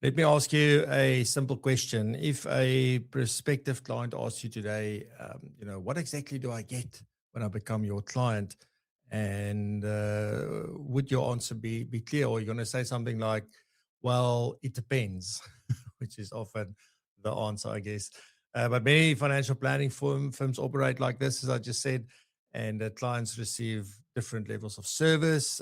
Let me ask you a simple question. If a prospective client asks you today, what exactly do I get when I become your client? And would your answer be clear? Or you're going to say something like, well, it depends, which is often the answer, I guess. But many financial planning firms operate like this, as I just said, and clients receive different levels of service.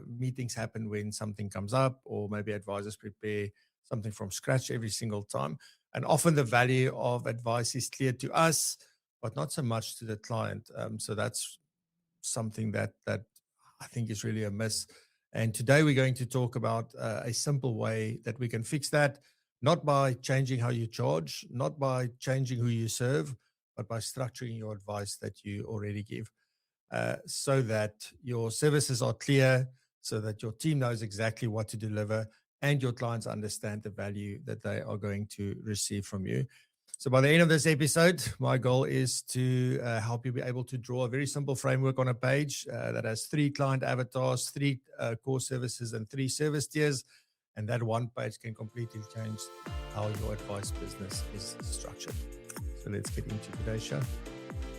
Meetings happen when something comes up, or maybe advisors prepare something from scratch every single time. And often the value of advice is clear to us, but not so much to the client. So that's something that I think is really a miss. And today we're going to talk about a simple way that we can fix that, not by changing how you charge, not by changing who you serve, but by structuring your advice that you already give, so that your services are clear, so that your team knows exactly what to deliver, and your clients understand the value that they are going to receive from you. So by the end of this episode, my goal is to help you be able to draw a very simple framework on a page that has 3 client avatars, 3 core services, and 3 service tiers. And that one page can completely change how your advice business is structured. So let's get into today's show.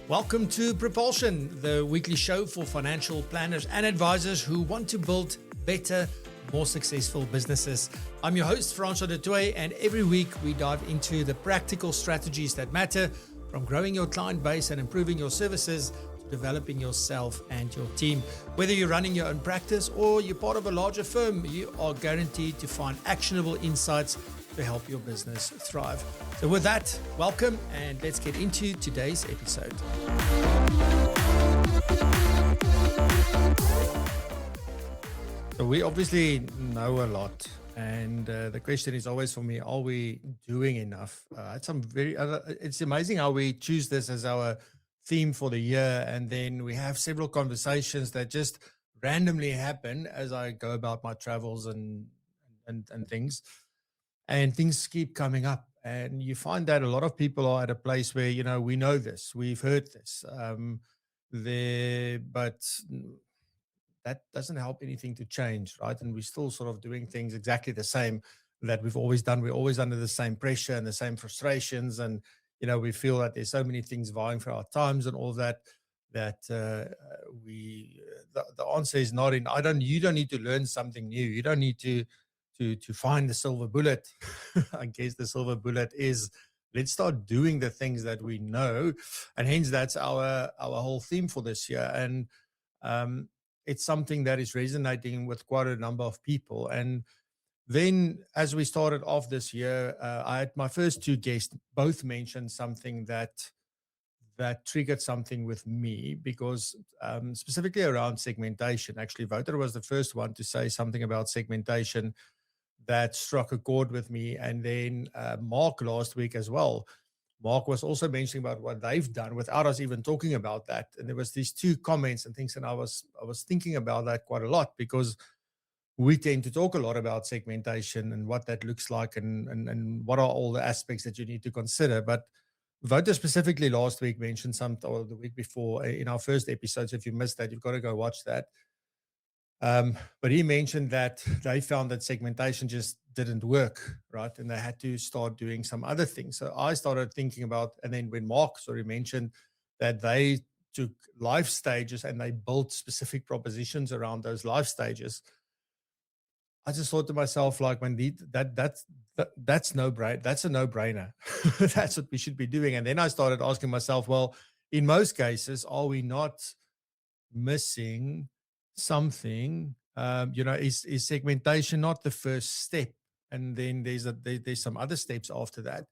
Welcome to Propulsion, the weekly show for financial planners and advisors who want to build better, more successful businesses. I'm your host, Francois du Toit, and every week we dive into the practical strategies that matter, from growing your client base and improving your services to developing yourself and your team. Whether you're running your own practice or you're part of a larger firm, you are guaranteed to find actionable insights to help your business thrive. So with that, welcome, and let's get into today's episode. So we obviously know a lot, and the question is always for me, are we doing enough? It's amazing how we choose this as our theme for the year, and then we have several conversations that just randomly happen as I go about my travels and things, and things keep coming up. And you find that a lot of people are at a place where, we know this, we've heard this, but that doesn't help anything to change, right? And we're still sort of doing things exactly the same that we've always done. We're always under the same pressure and the same frustrations. And, we feel that there's so many things vying for our times and all that, the answer is not in, you don't need to learn something new. You don't need to find the silver bullet. I guess the silver bullet is, let's start doing the things that we know. And hence that's our whole theme for this year. And, it's something that is resonating with quite a number of people. And then as we started off this year, I had my first 2 guests both mentioned something that triggered something with me, because specifically around segmentation. Actually, Wouter was the first one to say something about segmentation that struck a chord with me. And then Mark last week as well. Mark was also mentioning about what they've done without us even talking about that. And there was these 2 comments and things, and I was thinking about that quite a lot, because we tend to talk a lot about segmentation and what that looks like and what are all the aspects that you need to consider. But Wouter specifically last week mentioned or the week before in our first episode. So if you missed that, you've got to go watch that. But he mentioned that they found that segmentation just didn't work, right? And they had to start doing some other things. So I started thinking about, and then when Mark mentioned that they took life stages and they built specific propositions around those life stages, I just thought to myself, like, that's no-brainer. That's a no-brainer. That's what we should be doing. And then I started asking myself, well, in most cases, are we not missing something? Is segmentation not the first step, and then there's some other steps after that,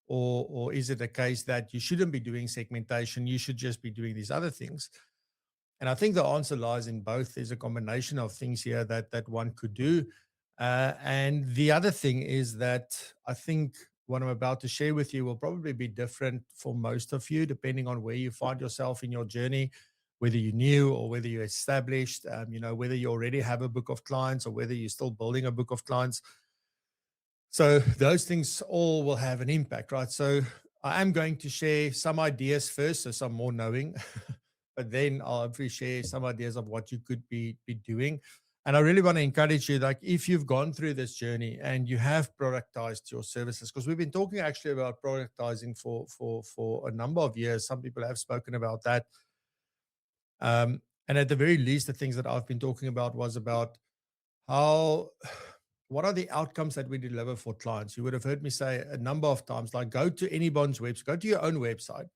or is it a case that you shouldn't be doing segmentation, you should just be doing these other things? And I think the answer lies in both. There's a combination of things here that one could do, and the other thing is that I think what I'm about to share with you will probably be different for most of you, depending on where you find yourself in your journey, whether you're new or whether you're established, whether you already have a book of clients or whether you're still building a book of clients. So those things all will have an impact, right? So I am going to share some ideas first, so some more knowing, but then I'll share some ideas of what you could be doing. And I really want to encourage you, like if you've gone through this journey and you have productized your services, because we've been talking actually about productizing for a number of years. Some people have spoken about that. And at the very least, the things that I've been talking about was about how what are the outcomes that we deliver for clients. You would have heard me say a number of times, like go to anybody's website, go to your own website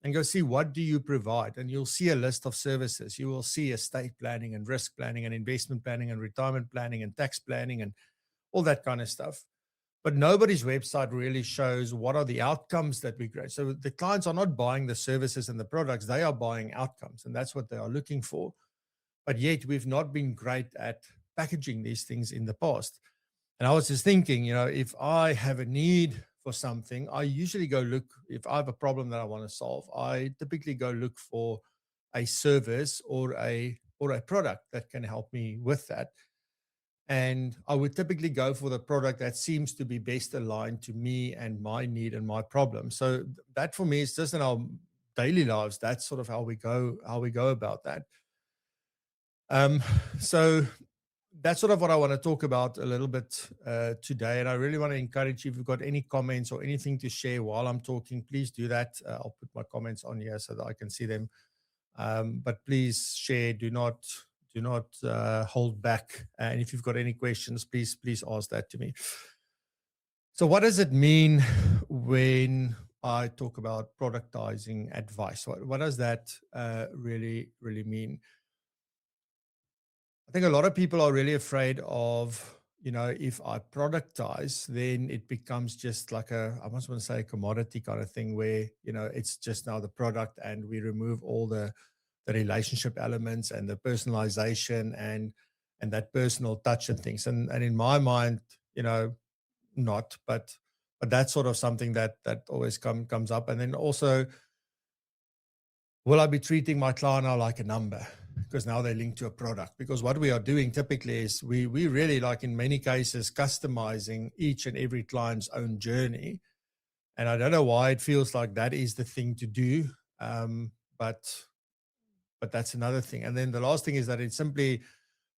and go see what do you provide, and you'll see a list of services. You will see estate planning and risk planning and investment planning and retirement planning and tax planning and all that kind of stuff. But nobody's website really shows what are the outcomes that we create. So the clients are not buying the services and the products, they are buying outcomes, and that's what they are looking for. But yet we've not been great at packaging these things in the past. And I was just thinking, if I have a need for something, I usually go look, if I have a problem that I want to solve, I typically go look for a service or a product that can help me with that. And I would typically go for the product that seems to be best aligned to me and my need and my problem. So that for me is just in our daily lives. That's sort of how we go about that. So that's sort of what I want to talk about a little bit today. And I really want to encourage you, if you've got any comments or anything to share while I'm talking, please do that. I'll put my comments on here so that I can see them. But please share, do not hold back. And if you've got any questions, please ask that to me. So what does it mean when I talk about productizing advice? What does that really mean? I think a lot of people are really afraid of, if I productize, then it becomes just like I almost want to say a commodity kind of thing where, it's just now the product and we remove all the relationship elements and the personalization and that personal touch and things. And in my mind, not, but that's sort of something that always comes up. And then also, will I be treating my client now like a number? Because now they're linked to a product. Because what we are doing typically is we really, like in many cases, customizing each and every client's own journey. And I don't know why it feels like that is the thing to do. But that's another thing. And then the last thing is that it's simply,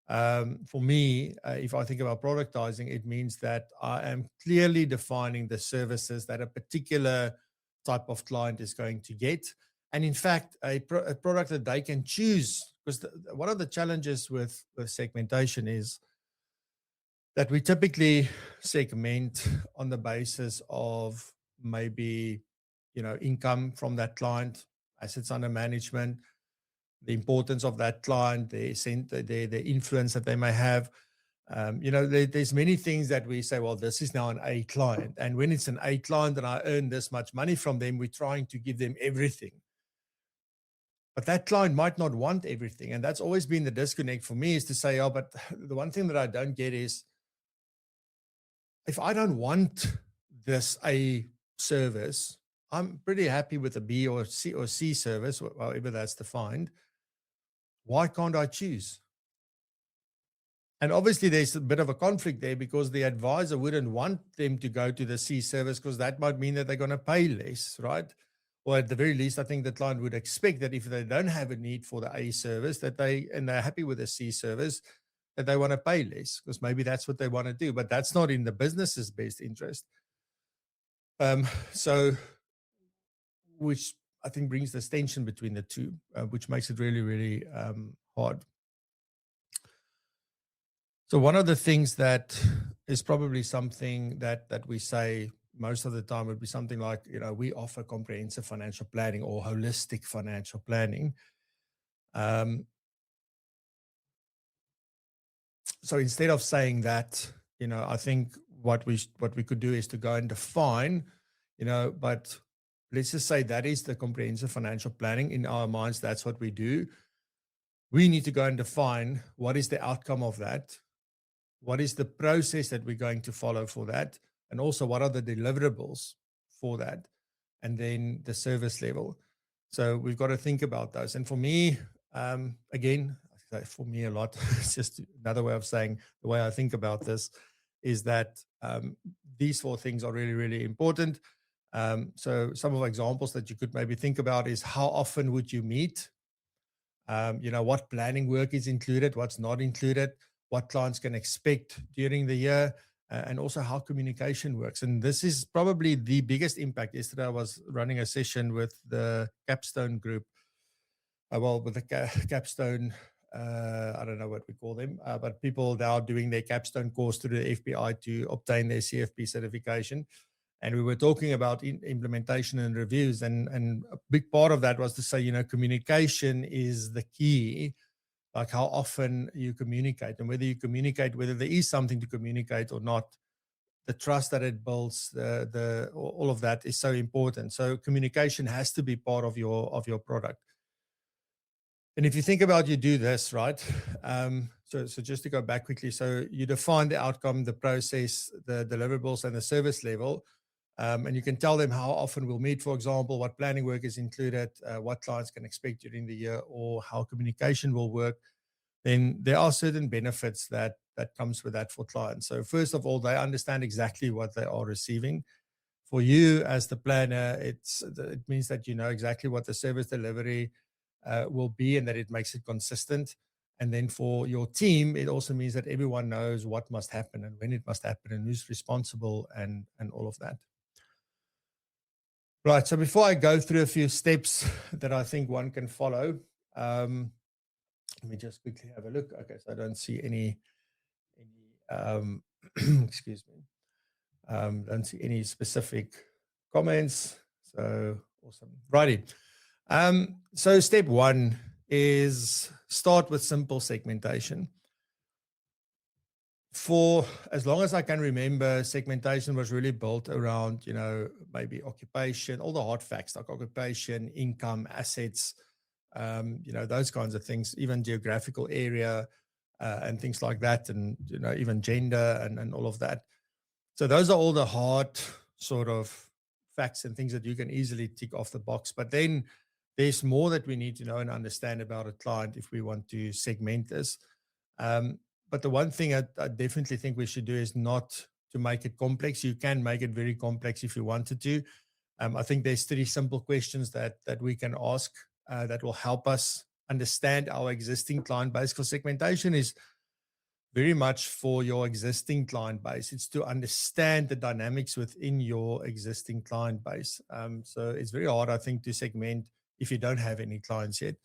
for me, if I think about productizing, it means that I am clearly defining the services that a particular type of client is going to get. And in fact, a product that they can choose, because one of the challenges with segmentation is that we typically segment on the basis of maybe, income from that client, assets under management, the importance of that client, the influence that they may have. There's many things that we say, well, this is now an A client. And when it's an A client and I earn this much money from them, we're trying to give them everything. But that client might not want everything. And that's always been the disconnect for me, is to say, oh, but the one thing that I don't get is, if I don't want this A service, I'm pretty happy with a B or C service, however that's defined. Why can't I choose? And obviously there's a bit of a conflict there, because the advisor wouldn't want them to go to the C service, because that might mean that they're going to pay less, right? Or at the very least, I think the client would expect that if they don't have a need for the A service, they're happy with the C service, that they want to pay less, because maybe that's what they want to do. But that's not in the business's best interest. So, which I think brings this tension between the two, which makes it really, really hard. So one of the things that is probably something that we say most of the time would be something like, we offer comprehensive financial planning or holistic financial planning. So instead of saying that, I think what we could do is to go and define, but let's just say that is the comprehensive financial planning. In our minds, that's what we do. We need to go and define what is the outcome of that, what is the process that we're going to follow for that, and also what are the deliverables for that, and then the service level. So we've got to think about those. And for me, again, for me a lot, it's just another way of saying the way I think about this is that these four things are really, really important. So some of the examples that you could maybe think about is, how often would you meet? What planning work is included, what's not included, what clients can expect during the year, and also how communication works. And this is probably the biggest impact. Yesterday, I was running a session with the Capstone group, with the Capstone, I don't know what we call them, but people now doing their Capstone course through the FBI to obtain their CFP certification. And we were talking about implementation and reviews. And a big part of that was to say, communication is the key, like how often you communicate and whether you communicate, whether there is something to communicate or not. The trust that it builds, all of that is so important. So communication has to be part of your product. And if you think about, you do this, right? So just to go back quickly, so you define the outcome, the process, the deliverables, and the service level. And you can tell them how often we'll meet, for example, what planning work is included, what clients can expect during the year, or how communication will work. Then there are certain benefits that comes with that for clients. So first of all, they understand exactly what they are receiving. For you as the planner, it means that you know exactly what the service delivery will be, and that it makes it consistent. And then for your team, it also means that everyone knows what must happen and when it must happen and who's responsible and all of that. Right. So before I go through a few steps that I think one can follow, let me just quickly have a look. Okay, so I don't see any excuse me. Don't see any specific comments. So awesome. Righty. So step one is start with simple segmentation. For as long as I can remember, segmentation was really built around, maybe occupation, all the hard facts like occupation, income, assets, those kinds of things, even geographical area and things like that, and, even gender and all of that. So those are all the hard sort of facts and things that you can easily tick off the box. But then there's more that we need to know and understand about a client if we want to segment this. But the one thing I definitely think we should do is not to make it complex. You can make it very complex if you wanted to. I think there's 3 simple questions that we can ask that will help us understand our existing client base. Because segmentation is very much for your existing client base. It's to understand the dynamics within your existing client base. So it's very hard, I think, to segment if you don't have any clients yet.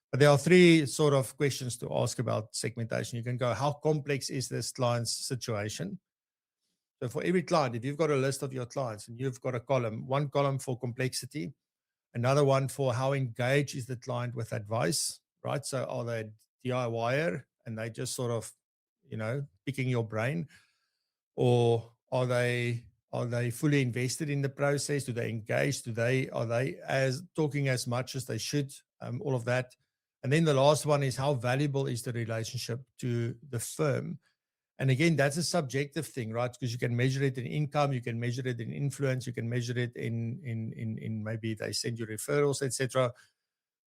But there are 3 sort of questions to ask about segmentation. You can go, how complex is this client's situation? So for every client, if you've got a list of your clients and you've got a column, one column for complexity, another one for how engaged is the client with advice, right? So are they DIYer and they just sort of, picking your brain, or are they fully invested in the process? Do they engage? Are they as talking as much as they should? All of that. And then the last one is, how valuable is the relationship to the firm? And again, that's a subjective thing, right? Because you can measure it in income, you can measure it in influence, you can measure it in maybe they send you referrals, etc.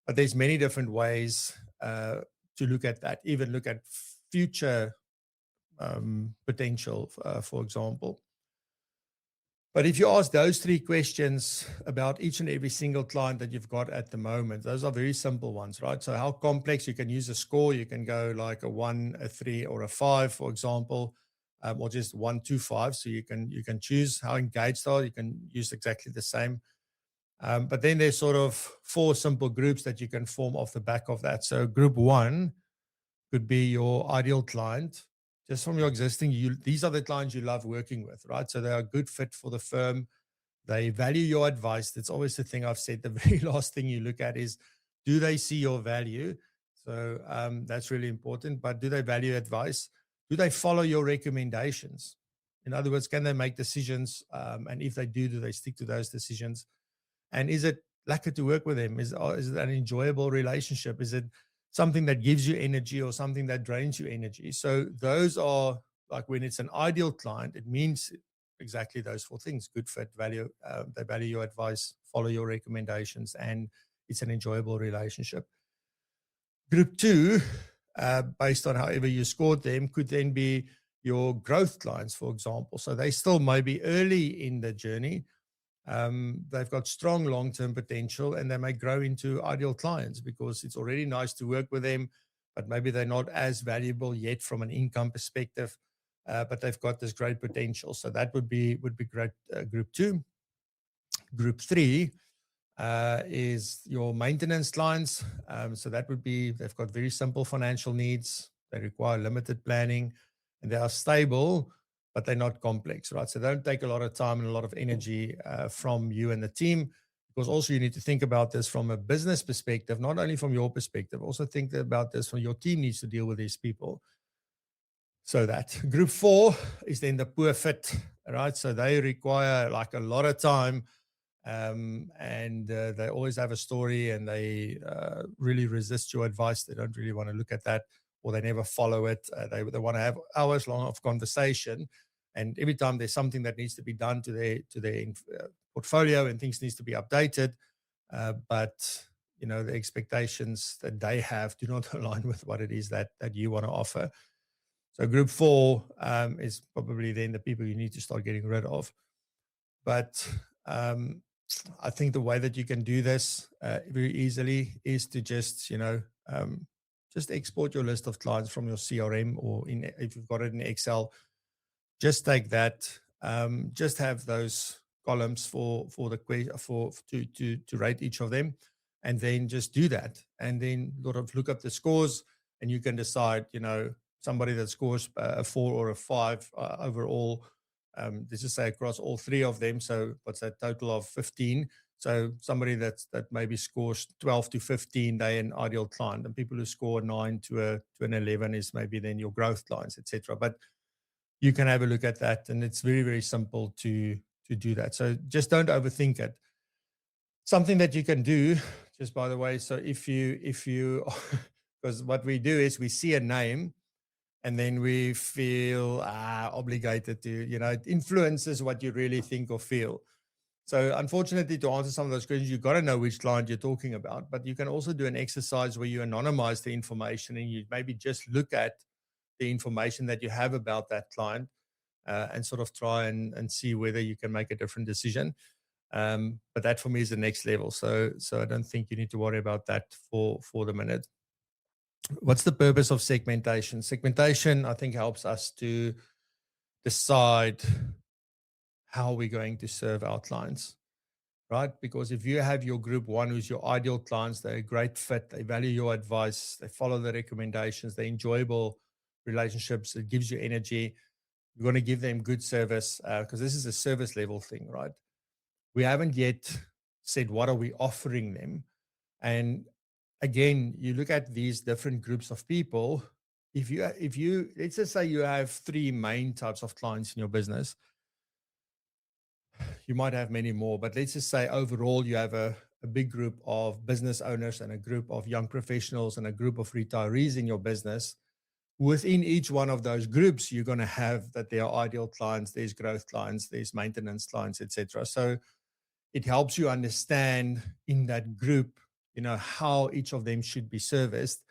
But there's many different ways to look at that. Even look at future potential, for example. But if you ask those 3 questions about each and every single client that you've got at the moment, those are very simple ones, right? So how complex, you can use a score. You can go like a 1, a 3, or a 5, for example, or just 1, 2, 5. So you can choose how engaged are. You can use exactly the same. But then there's sort of 4 simple groups that you can form off the back of that. So group 1 could be your ideal client. Just from your existing, these are the clients you love working with, right? So they are a good fit for the firm. They value your advice. That's always the thing I've said. The very last thing you look at is, do they see your value? So that's really important. But do they value advice? Do they follow your recommendations? In other words, can they make decisions? And if they do they stick to those decisions? And is it lucky to work with them? Is it an enjoyable relationship? Is it something that gives you energy or something that drains you energy? So those are, like, when it's an ideal client, it means exactly those 4 things: good fit, value, they value your advice, follow your recommendations, and it's an enjoyable relationship. Group 2, based on however you scored them, could then be your growth clients, for example. So they still may be early in the journey. They've got strong long-term potential, and they may grow into ideal clients because it's already nice to work with them, but maybe they're not as valuable yet from an income perspective, but they've got this great potential. So that would be great. Group 2. Group 3 is your maintenance clients. So that would be, they've got very simple financial needs. They require limited planning, and they are stable, but they're not complex, right? So they don't take a lot of time and a lot of energy from you and the team, because also you need to think about this from a business perspective, not only from your perspective, also think about this from your team needs to deal with these people. So that group 4 is then the poor fit, right? So they require like a lot of time, and they always have a story, and they really resist your advice. They don't really want to look at that, or they never follow it. They want to have hours long of conversation, and every time there's something that needs to be done to their portfolio and things needs to be updated, but the expectations that they have do not align with what it is that you want to offer. So group 4 is probably then the people you need to start getting rid of. But I think the way that you can do this very easily is to just export your list of clients from your CRM, or if you've got it in Excel, just take that, just have those columns to rate each of them, and then just do that, and then sort of look up the scores, and you can decide, somebody that scores a 4 or a 5 overall. Let's just say across all 3 of them. So what's that total of 15? So somebody that maybe scores 12 to 15, they're an ideal client, and people who score 9 to an 11 is maybe then your growth clients, etc. But you can have a look at that, and it's very, very simple to do that. So just don't overthink it. Something that you can do, just by the way, so if you because what we do is we see a name, and then we feel obligated to, it influences what you really think or feel. So unfortunately, to answer some of those questions, you've got to know which client you're talking about. But you can also do an exercise where you anonymize the information, and you maybe just look at the information that you have about that client, and sort of try and see whether you can make a different decision. But that for me is the next level. So I don't think you need to worry about that for the minute. What's the purpose of segmentation? Segmentation, I think, helps us to decide how we're going to serve our clients, right? Because if you have your group 1, who's your ideal clients, they're a great fit, they value your advice, they follow the recommendations, they're enjoyable relationships, it gives you energy, you're going to give them good service, because this is a service level thing, right? We haven't yet said what are we offering them. And again, you look at these different groups of people. If you let's just say you have 3 main types of clients in your business, you might have many more, but let's just say overall you have a big group of business owners and a group of young professionals and a group of retirees in your business. Within each one of those groups, you're going to have that there are ideal clients, there's growth clients, there's maintenance clients, etc. So it helps you understand in that group, how each of them should be serviced,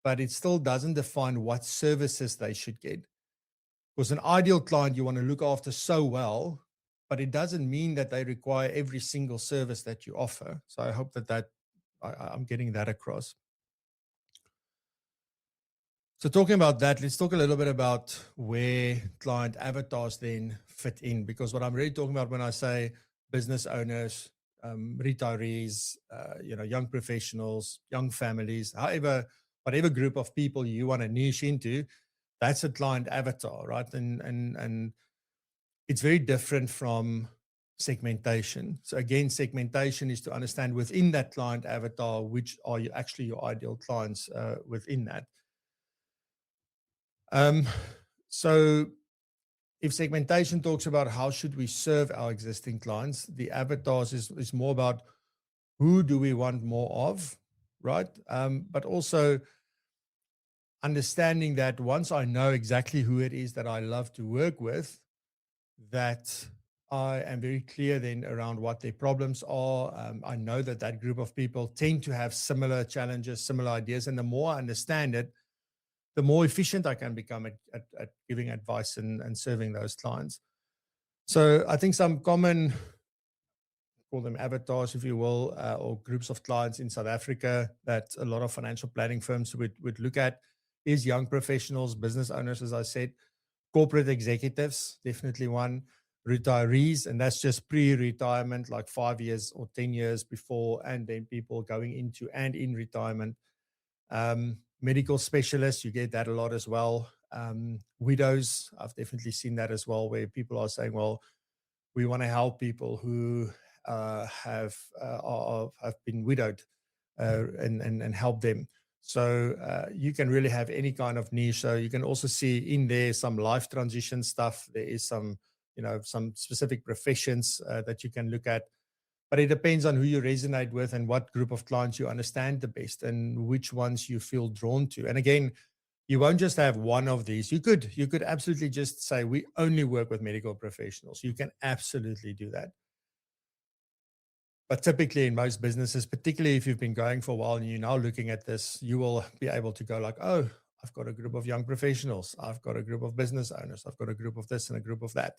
but it still doesn't define what services they should get. Because an ideal client you want to look after so well, but it doesn't mean that they require every single service that you offer. So I hope that I'm getting that across. So talking about that, let's talk a little bit about where client avatars then fit in, because what I'm really talking about when I say business owners, retirees, young professionals, young families, whatever group of people you want to niche into, that's a client avatar, right? And it's very different from segmentation. So again, segmentation is to understand within that client avatar, which are actually your ideal clients within that. So if segmentation talks about how should we serve our existing clients, the avatars is more about who do we want more of, right? But also understanding that once I know exactly who it is that I love to work with, that I am very clear then around what their problems are. I know that group of people tend to have similar challenges, similar ideas, and the more I understand it, the more efficient I can become at giving advice and serving those clients. So I think some common call them avatars, if you will, or groups of clients in South Africa that a lot of financial planning firms would look at is young professionals, business owners, as I said, corporate executives, definitely one, retirees, and that's just pre-retirement, like 5 years or 10 years before, and then people going into and in retirement. Medical specialists, you get that a lot as well. Widows, I've definitely seen that as well, where people are saying, well, we want to help people who have been widowed, and help them. So you can really have any kind of niche. So you can also see in there some life transition stuff. There is some, some specific professions that you can look at. But it depends on who you resonate with and what group of clients you understand the best and which ones you feel drawn to. And again, you won't just have one of these. You could absolutely just say, we only work with medical professionals. You can absolutely do that. But typically in most businesses, particularly if you've been going for a while and you're now looking at this, you will be able to go like, oh, I've got a group of young professionals. I've got a group of business owners. I've got a group of this and a group of that.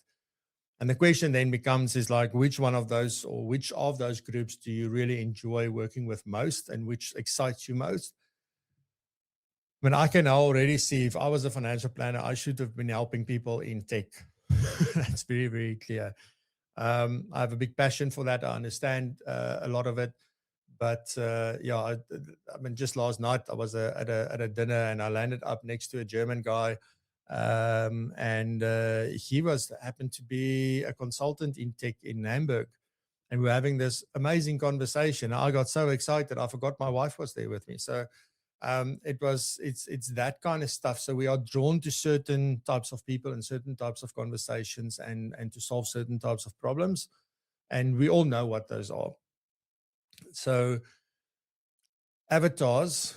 And the question then becomes is like, which one of those or which of those groups do you really enjoy working with most and which excites you most? I mean, I can already see if I was a financial planner, I should have been helping people in tech. That's very, very clear. I have a big passion for that. I understand a lot of it. But yeah, I mean, just last night I was at a dinner and I landed up next to a German guy. And he happened to be a consultant in tech in Hamburg, and we were having this amazing conversation. I got so excited I forgot my wife was there with me. So it's that kind of stuff. So we are drawn to certain types of people and certain types of conversations, and to solve certain types of problems, and we all know what those are. So avatars,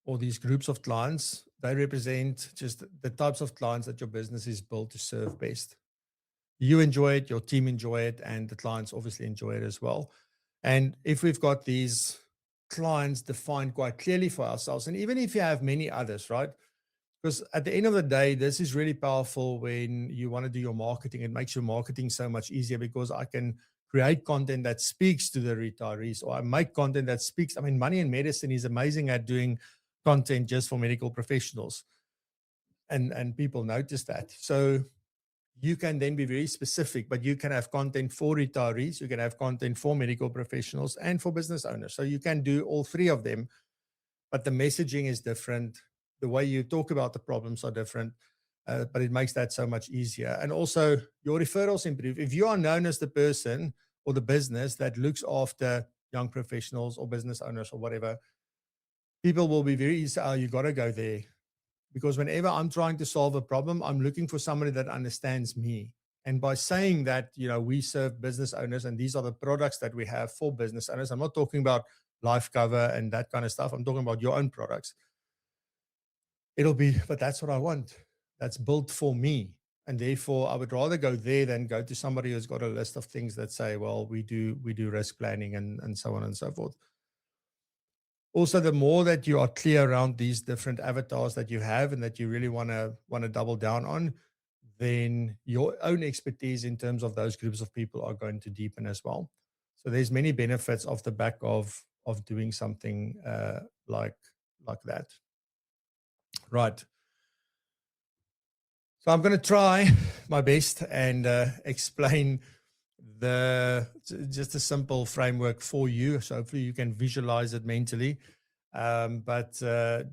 or these groups of clients, they represent just the types of clients that your business is built to serve best. You enjoy it, your team enjoy it, and the clients obviously enjoy it as well. And if we've got these clients defined quite clearly for ourselves, and even if you have many others, right? Because at the end of the day, this is really powerful when you want to do your marketing. It makes your marketing so much easier because I can create content that speaks to the retirees, or I make content that speaks. I mean, Money and Medicine is amazing at doing content just for medical professionals. And people notice that. So you can then be very specific, but you can have content for retirees, you can have content for medical professionals and for business owners. So you can do all three of them, but the messaging is different. The way you talk about the problems are different, but it makes that so much easier. And also your referrals improve. If you are known as the person or the business that looks after young professionals or business owners or whatever, people will be very easy. Oh, you got to go there. Because whenever I'm trying to solve a problem, I'm looking for somebody that understands me. And by saying that, we serve business owners and these are the products that we have for business owners. I'm not talking about life cover and that kind of stuff. I'm talking about your own products. But that's what I want. That's built for me. And therefore, I would rather go there than go to somebody who's got a list of things that say, well, we do risk planning and so on and so forth. Also, the more that you are clear around these different avatars that you have and that you really want to double down on, then your own expertise in terms of those groups of people are going to deepen as well. So there's many benefits off the back of doing something like that. Right. So I'm going to try my best and explain just a simple framework for you. So hopefully you can visualize it mentally. But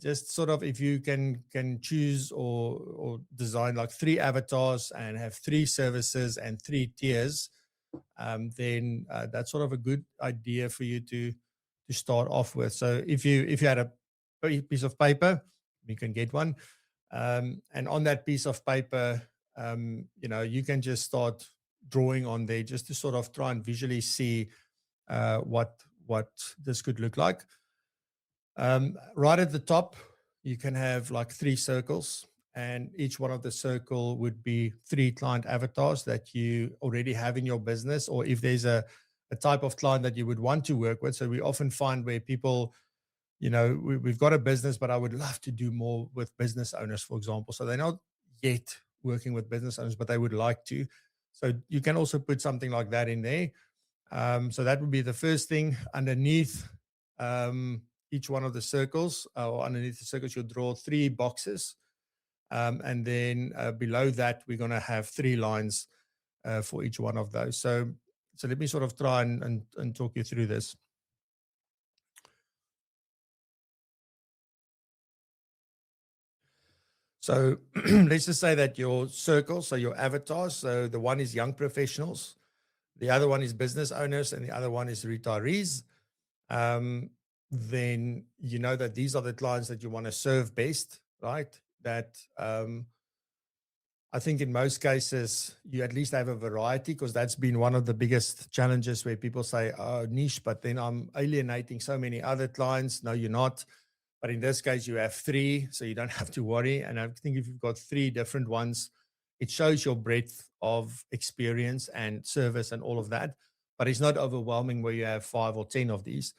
just sort of, if you can choose or design like 3 avatars and have 3 services and 3 tiers, then that's sort of a good idea for you to start off with. So if you had a piece of paper, you can get one. And on that piece of paper, you can just start drawing on there just to sort of try and visually see what this could look like. Right at the top, you can have like 3 circles, and each one of the circle would be 3 client avatars that you already have in your business, or if there's a type of client that you would want to work with. So we often find where people, we've got a business, but I would love to do more with business owners, for example. So they're not yet working with business owners, but they would like to. So you can also put something like that in there. So that would be the first thing. Underneath each one of the circles, or underneath the circles, you'll draw 3 boxes. And then below that, we're going to have 3 lines for each one of those. So let me sort of try and talk you through this. So let's just say that your circles, so your avatars, so the one is young professionals, the other one is business owners, and the other one is retirees. Then you know that these are the clients that you want to serve best, right? That I think in most cases, you at least have a variety, because that's been one of the biggest challenges where people say, oh, niche, but then I'm alienating so many other clients. No, you're not. But in this case, you have 3, so you don't have to worry. And I think if you've got 3 different ones, it shows your breadth of experience and service and all of that. But it's not overwhelming where you have 5 or 10 of these.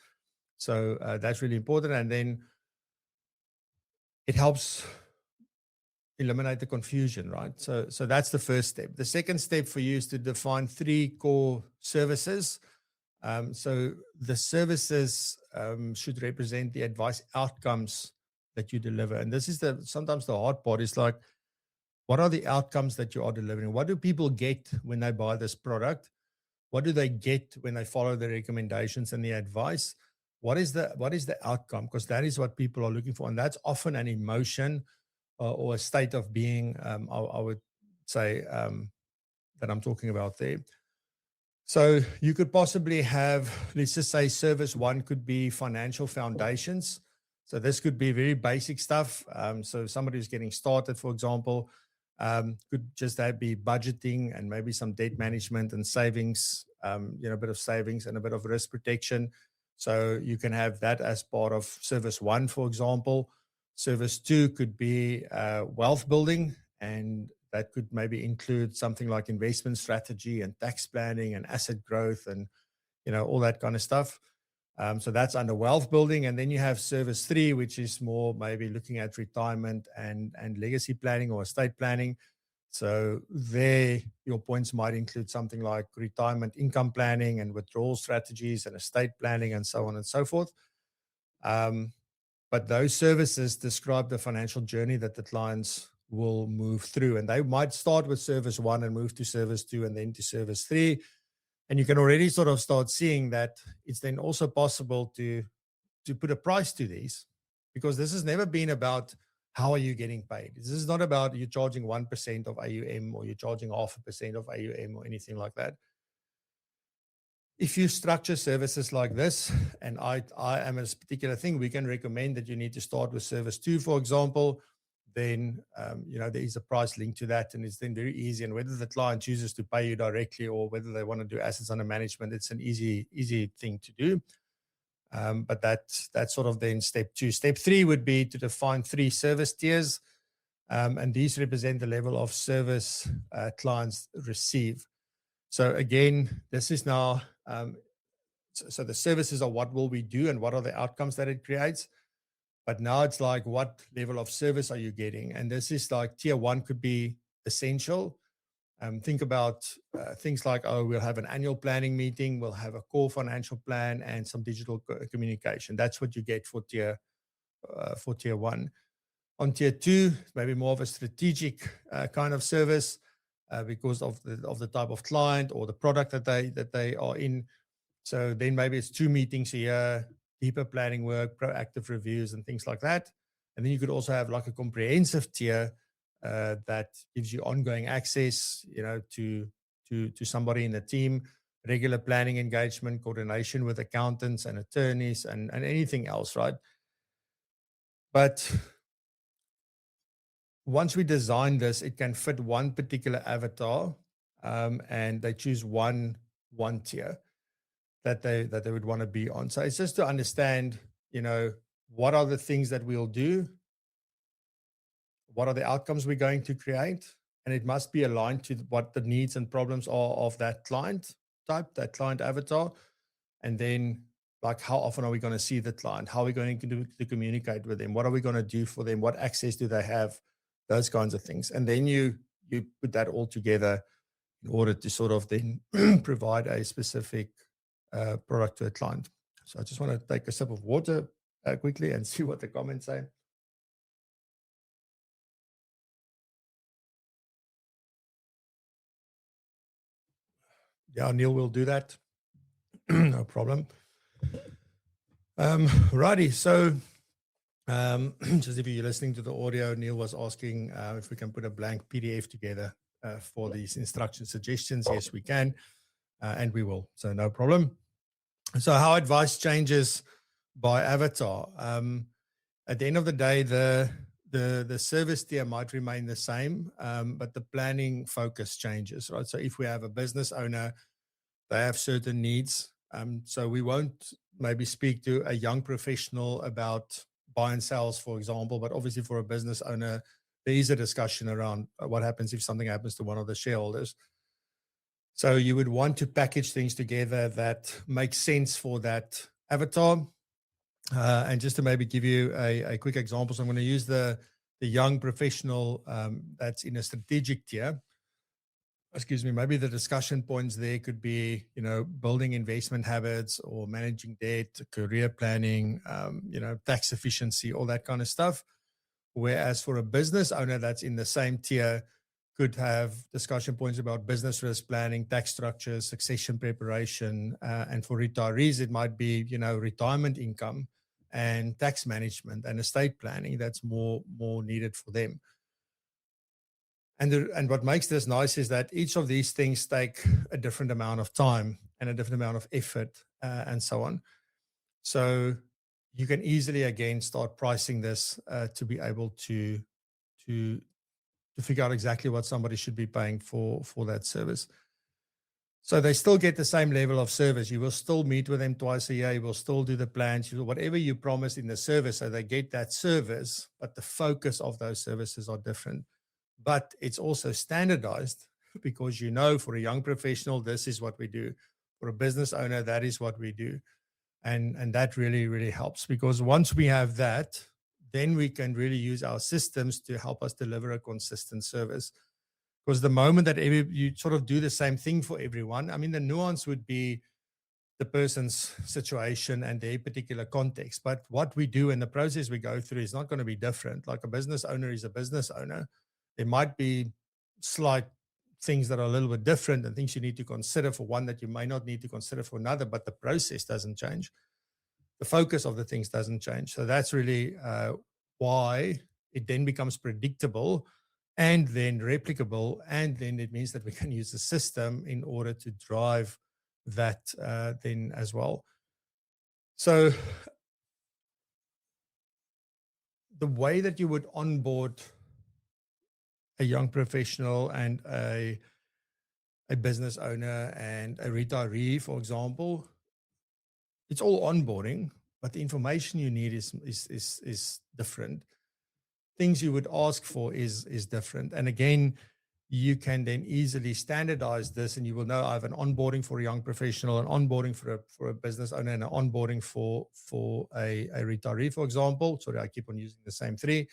So that's really important. And then it helps eliminate the confusion, right? So that's the first step. The second step for you is to define 3 core services. So the services should represent the advice outcomes that you deliver. And this is sometimes the hard part is like, what are the outcomes that you are delivering? What do people get when they buy this product? What do they get when they follow the recommendations and the advice? What is the outcome? Because that is what people are looking for. And that's often an emotion or a state of being, I would say, that I'm talking about there. So you could possibly have, let's just say service 1 could be financial foundations. So this could be very basic stuff. So somebody who's getting started, for example, could just be budgeting and maybe some debt management and savings, a bit of savings and a bit of risk protection. So you can have that as part of service 1, for example. Service 2 could be wealth building, and that could maybe include something like investment strategy and tax planning and asset growth and, all that kind of stuff. So that's under wealth building. And then you have service 3, which is more maybe looking at retirement and legacy planning or estate planning. So there, your points might include something like retirement income planning and withdrawal strategies and estate planning and so on and so forth. But those services describe the financial journey that the clients will move through. And they might start with service 1 and move to service 2 and then to service 3. And you can already sort of start seeing that it's then also possible to put a price to these, because this has never been about how are you getting paid. This is not about you charging 1% of AUM or you're charging 0.5% of AUM or anything like that. If you structure services like this, and I am a particular thing, we can recommend that you need to start with service 2, for example. Then there is a price linked to that, and it's then very easy. And whether the client chooses to pay you directly or whether they want to do assets under management, it's an easy thing to do. But that's sort of then step 2. Step 3 would be to define 3 service tiers, and these represent the level of service clients receive. So again, this is now, so the services are what will we do and what are the outcomes that it creates. But now it's like, what level of service are you getting? And this is like tier 1 could be essential. Think about things like, we'll have an annual planning meeting, we'll have a core financial plan and some digital communication. That's what you get for tier 1. On tier 2, maybe more of a strategic kind of service because of the type of client or the product that they are in. So then maybe it's 2 meetings a year, deeper planning work, proactive reviews, and things like that. And then you could also have like a comprehensive tier that gives you ongoing access, to somebody in the team, regular planning engagement, coordination with accountants and attorneys, and anything else, right? But once we design this, it can fit one particular avatar, and they choose one tier that they would want to be on. So it's just to understand, what are the things that we'll do, what are the outcomes we're going to create, and it must be aligned to what the needs and problems are of that client type, that client avatar, and then like how often are we going to see the client, how are we going to communicate with them, what are we going to do for them, what access do they have, those kinds of things. And then you put that all together in order to sort of then provide a specific product to a client. So I just want to take a sip of water quickly and see what the comments say. Yeah, Neil will do that. No problem. Righty. So just if you're listening to the audio, Neil was asking if we can put a blank PDF together for these instruction suggestions. Yes, we can, and we will. So no problem. So how advice changes by avatar. At the end of the day, the service tier might remain the same, but the planning focus changes, right? So if we have a business owner, they have certain needs. So we won't maybe speak to a young professional about buy and sells, for example, but obviously for a business owner, there is a discussion around what happens if something happens to one of the shareholders. So you would want to package things together that make sense for that avatar. And just to maybe give you a quick example, so I'm going to use the young professional that's in a strategic tier. Excuse me, maybe the discussion points there could be, building investment habits or managing debt, career planning, tax efficiency, all that kind of stuff. Whereas for a business owner that's in the same tier, could have discussion points about business risk planning, tax structures, succession preparation. And for retirees, it might be, retirement income and tax management and estate planning. That's more needed for them. And what makes this nice is that each of these things take a different amount of time and a different amount of effort and so on. So you can easily, again, start pricing this to be able to figure out exactly what somebody should be paying for that service. So they still get the same level of service. You will still meet with them twice a year. You will still do the plans, whatever you promised in the service. So they get that service, but the focus of those services are different. But it's also standardized because, for a young professional, this is what we do. For a business owner, that is what we do. And that really, really helps, because once we have that, then we can really use our systems to help us deliver a consistent service. Because the moment that you sort of do the same thing for everyone, I mean, the nuance would be the person's situation and their particular context. But what we do and the process we go through is not going to be different. Like a business owner is a business owner. There might be slight things that are a little bit different and things you need to consider for one that you may not need to consider for another, but the process doesn't change. The focus of the things doesn't change. So that's really why it then becomes predictable and then replicable. And then it means that we can use the system in order to drive that then as well. So the way that you would onboard a young professional and a business owner and a retiree, for example, it's all onboarding, but the information you need is different. Things you would ask for is different. And again, you can then easily standardize this, and you will know I have an onboarding for a young professional, an onboarding for a business owner, and an onboarding for a retiree, for example. Sorry, I keep on using the same three.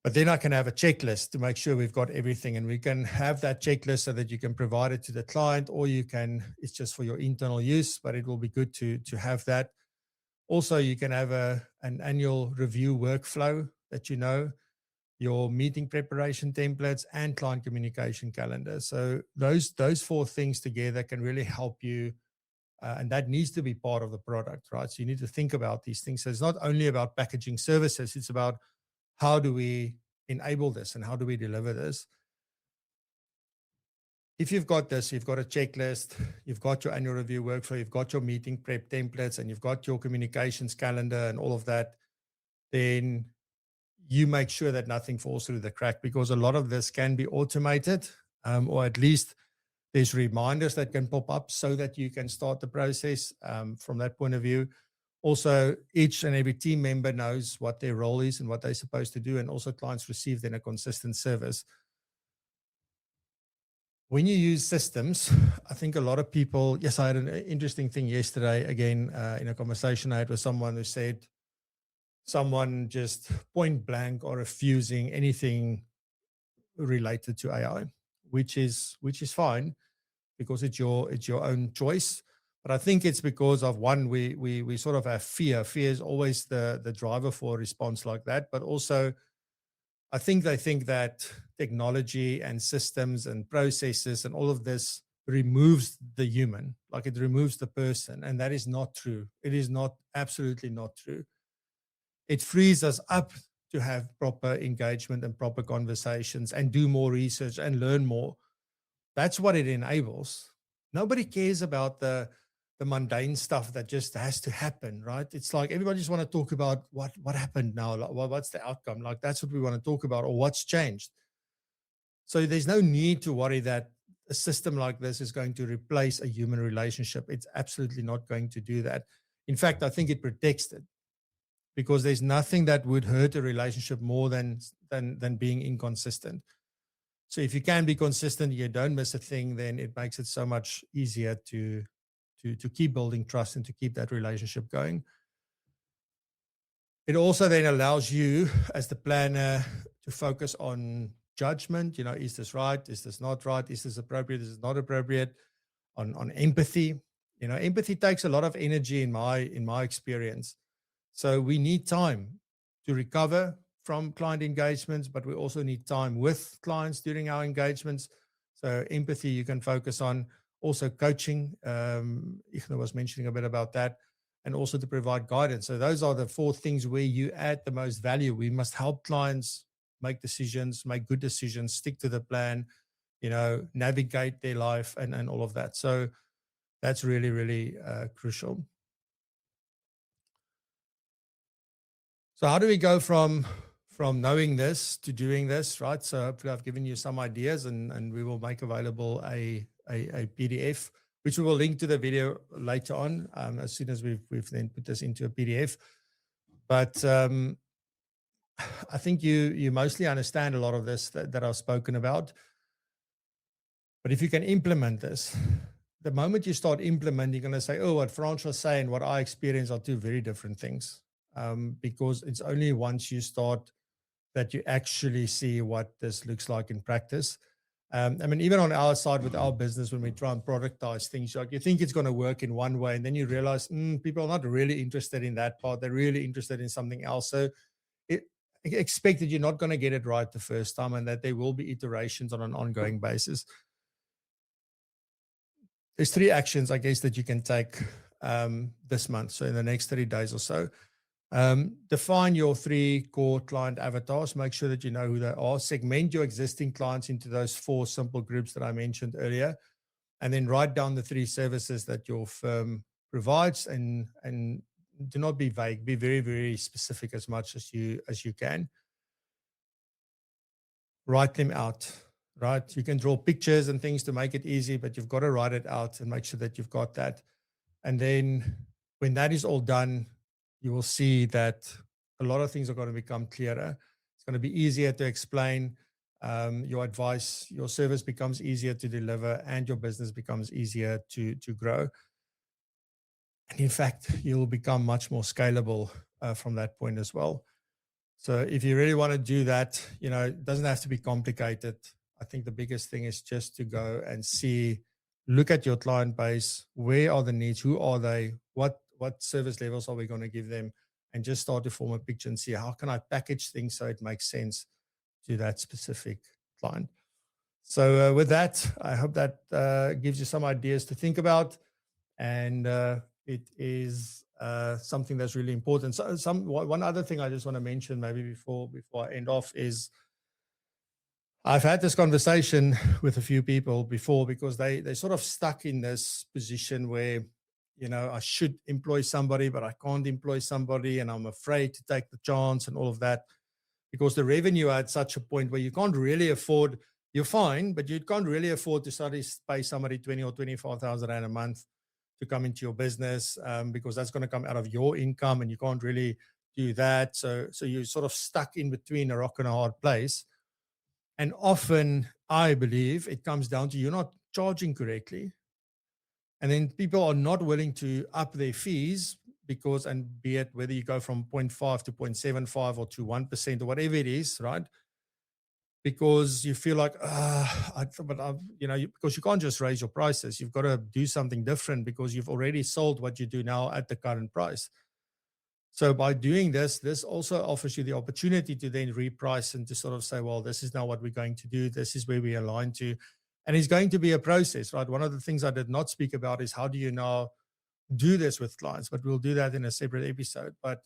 But then I can have a checklist to make sure we've got everything, and we can have that checklist so that you can provide it to the client, or it's just for your internal use, but it will be good to have that. Also, you can have an annual review workflow that your meeting preparation templates and client communication calendar. So those four things together can really help you. And that needs to be part of the product, right? So you need to think about these things. So it's not only about packaging services, it's about how do we enable this and how do we deliver this? If you've got this, you've got a checklist, you've got your annual review workflow, you've got your meeting prep templates, and you've got your communications calendar and all of that, then you make sure that nothing falls through the crack, because a lot of this can be automated, or at least there's reminders that can pop up so that you can start the process from that point of view. Also, each and every team member knows what their role is and what they're supposed to do, and also clients receive then a consistent service. When you use systems, I think a lot of people, yes, I had an interesting thing yesterday, again, in a conversation I had with someone who said someone just point blank are refusing anything related to AI, which is fine, because it's your own choice. But I think it's because of one, we sort of have fear. Fear is always the driver for a response like that. But also, I think they think that technology and systems and processes and all of this removes the human, like it removes the person. And that is not true. It is not, absolutely not true. It frees us up to have proper engagement and proper conversations and do more research and learn more. That's what it enables. Nobody cares about the mundane stuff that just has to happen, right? It's like everybody just want to talk about what happened now, like, what's the outcome? Like that's what we want to talk about, or what's changed. So there's no need to worry that a system like this is going to replace a human relationship. It's absolutely not going to do that. In fact, I think it protects it, because there's nothing that would hurt a relationship more than being inconsistent. So if you can be consistent, you don't miss a thing, then it makes it so much easier to keep building trust and to keep that relationship going. It also then allows you as the planner to focus on judgment. Is this right? Is this not right? Is this appropriate? Is this not appropriate? On empathy. Empathy takes a lot of energy in my experience. So we need time to recover from client engagements, but we also need time with clients during our engagements. So empathy you can focus on. Also coaching, Ignar was mentioning a bit about that, and also to provide guidance. So those are the 4 things where you add the most value. We must help clients make decisions, make good decisions, stick to the plan, navigate their life and all of that. So that's really, really crucial. So how do we go from knowing this to doing this, right? So hopefully I've given you some ideas, and we will make available a PDF, which we will link to the video later on, as soon as we've then put this into a PDF. But I think you mostly understand a lot of this that I've spoken about. But if you can implement this, the moment you start implementing, you're going to say, oh, what Frans was saying, what I experienced are 2 very different things. Because it's only once you start that you actually see what this looks like in practice. Even on our side with our business, when we try and productize things, like you think it's going to work in one way, and then you realize people are not really interested in that part. They're really interested in something else. So expect that you're not going to get it right the first time, and that there will be iterations on an ongoing basis. There's 3 actions, I guess, that you can take this month. So in the next 30 days or so, define your 3 core client avatars. Make sure that you know who they are. Segment your existing clients into those 4 simple groups that I mentioned earlier, and then write down the 3 services that your firm provides, and do not be vague. Be very, very specific as much as you can. Write them out, right? You can draw pictures and things to make it easy, but you've got to write it out and make sure that you've got that. And then when that is all done, you will see that a lot of things are going to become clearer. It's going to be easier to explain your advice. Your service becomes easier to deliver, and your business becomes easier to grow. And in fact, you'll become much more scalable from that point as well. So if you really want to do that, it doesn't have to be complicated. I think the biggest thing is just to go and look at your client base. Where are the needs? Who are they? What service levels are we going to give them? And just start to form a picture and see how can I package things so it makes sense to that specific client. So with that, I hope that gives you some ideas to think about. And it is something that's really important. So one other thing I just want to mention maybe before I end off is I've had this conversation with a few people before, because they're sort of stuck in this position where, I should employ somebody, but I can't employ somebody, and I'm afraid to take the chance and all of that, because the revenue at such a point where you can't really afford, you're fine, but you can't really afford to suddenly pay somebody 20 or 25,000 Rand a month to come into your business, because that's going to come out of your income, and you can't really do that. So you're sort of stuck in between a rock and a hard place. And often, I believe it comes down to you're not charging correctly. And then people are not willing to up their fees because, and be it whether you go from 0.5 to 0.75 or to 1% or whatever it is, right? because you feel like, because you can't just raise your prices. You've got to do something different because you've already sold what you do now at the current price. So by doing this also offers you the opportunity to then reprice and to sort of say, well, this is now what we're going to do. This is where we align to. And it's going to be a process, right? One of the things I did not speak about is how do you now do this with clients, but we'll do that in a separate episode. But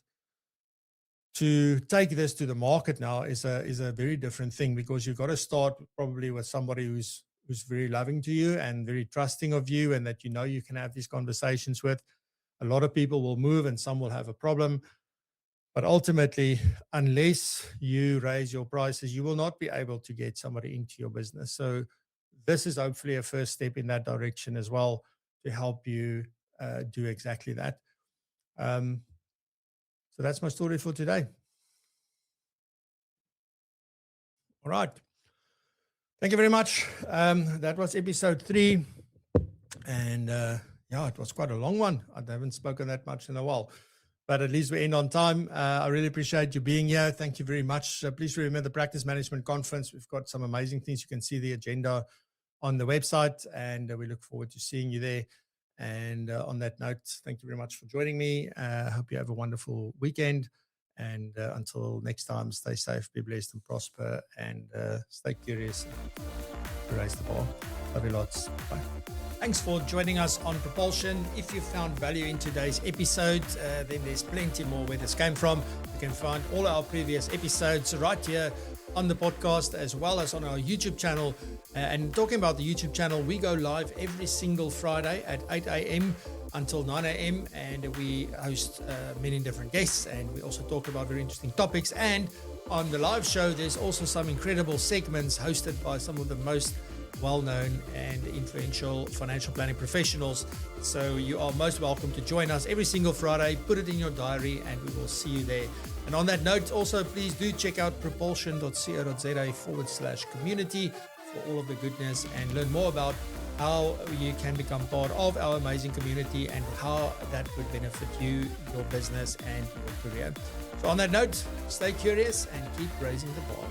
to take this to the market now is a very different thing, because you've got to start probably with somebody who's very loving to you and very trusting of you, and that you can have these conversations with. A lot of people will move and some will have a problem. But ultimately, unless you raise your prices, you will not be able to get somebody into your business. So this is hopefully a first step in that direction as well, to help you do exactly that. So that's my story for today. All right. Thank you very much. That was episode 3. And it was quite a long one. I haven't spoken that much in a while, but at least we end on time. I really appreciate you being here. Thank you very much. Please remember the Practice Management Conference. We've got some amazing things. You can see the agenda on the website, and we look forward to seeing you there. And on that note, thank you very much for joining me. I hope you have a wonderful weekend. And until next time, stay safe, be blessed and prosper, and stay curious and raise the bar. Love you lots. Bye. Thanks for joining us on Propulsion. If you found value in today's episode, then there's plenty more where this came from. You can find all our previous episodes right here on the podcast, as well as on our YouTube channel. And talking about the YouTube channel, we go live every single Friday at 8 a.m. until 9 a.m. and we host many different guests, and we also talk about very interesting topics. And on the live show, there's also some incredible segments hosted by some of the most well-known and influential financial planning professionals. So you are most welcome to join us every single Friday. Put it in your diary and we will see you there. And on that note, also please do check out propulsion.co.za/community for all of the goodness, and learn more about how you can become part of our amazing community and how that would benefit you, your business, and your career. So on that note, stay curious and keep raising the bar.